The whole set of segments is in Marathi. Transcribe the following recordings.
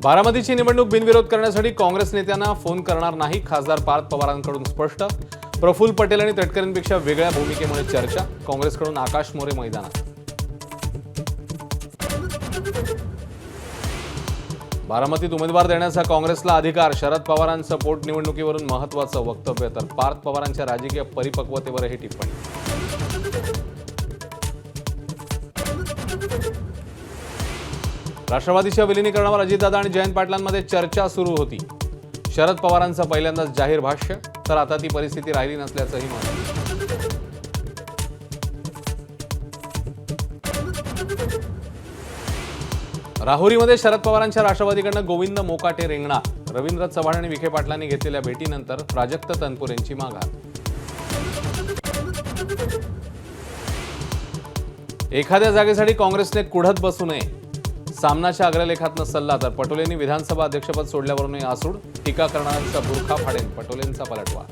बारामतीची निवडणूक बिनविरोध करण्यासाठी काँग्रेस नेत्यांना फोन करणार नाही, खासदार पार्थ पवारांकडून स्पष्ट. प्रफुल्ल पटेल आणि तटकरेंपेक्षा वेगळ्या भूमिकेमुळे चर्चा. काँग्रेसकडून आकाश मोरे मैदानात. बारामतीत उमेदवार देण्याचा काँग्रेसला अधिकार. शरद पवारांचं पोटनिवडणुकीवरून महत्त्वाचं वक्तव्य. तर पार्थ पवारांच्या राजकीय परिपक्वतेवरही टिप्पणी. राष्ट्रवादीच्या विलिनीकरणावर अजितदादा आणि जयंत पाटलांमध्ये चर्चा सुरू होती. शरद पवारांचं पहिल्यांदाच जाहीर भाष्य. तर आता ती परिस्थिती राहिली नसल्याचंही मत. राहुरीमध्ये शरद पवारांच्या राष्ट्रवादीकडनं गोविंद मोकाटे रिंगणार. रवींद्र चव्हाण आणि विखे पाटलांनी घेतलेल्या भेटीनंतर प्राजक्त तनपुरेंची माघार. एखाद्या जागेसाठी काँग्रेसने कुढत बसू नये. सामनाच्या अग्रलेखातनं सल्ला. तर पटोलेंनी विधानसभा अध्यक्षपद सोडल्यावरूनही आसूड. टीका करणाऱ्यांचा बुरखा फाडेन, पटोलेंचा पलटवार.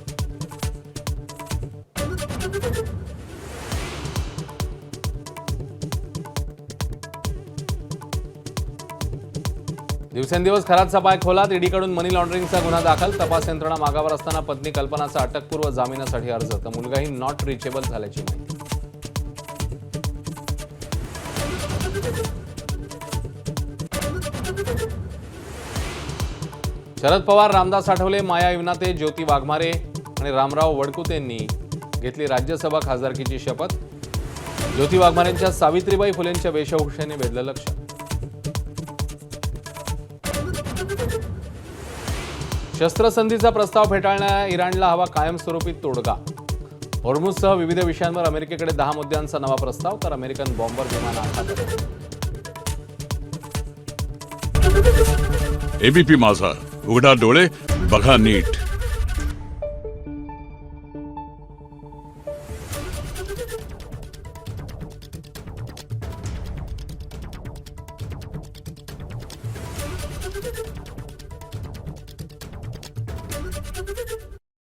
दिवसेंदिवस खरातचा पाय खोलात. ईडीकडून मनी लॉन्ड्रिंगचा गुन्हा दाखल. तपास यंत्रणा मागावर असताना पत्नी कल्पनाचा अटकपूर्व जामिनासाठी अर्ज. तर मुलगाही नॉट रिचेबल झाल्याची माहिती. शरद पवार, रामदास आठवले, माया विनाते, ज्योती वाघमारे आणि रामराव वडकुतेंनी घेतली राज्यसभा खासदारकीची शपथ. ज्योती वाघमारेंच्या सावित्रीबाई फुलेंच्या वेशभूषेने वेधलं लक्ष. शस्त्रसंधीचा प्रस्ताव फेटाळण्याला इराणला हवा कायमस्वरूपी तोडगा. हॉर्मुझसह विविध विषयांवर अमेरिकेकडे 10 मुद्द्यांचा नवा प्रस्ताव. तर अमेरिकन बॉम्बर विमान आघात. एबीपी माझा, उघडा डोळे बघा नीट.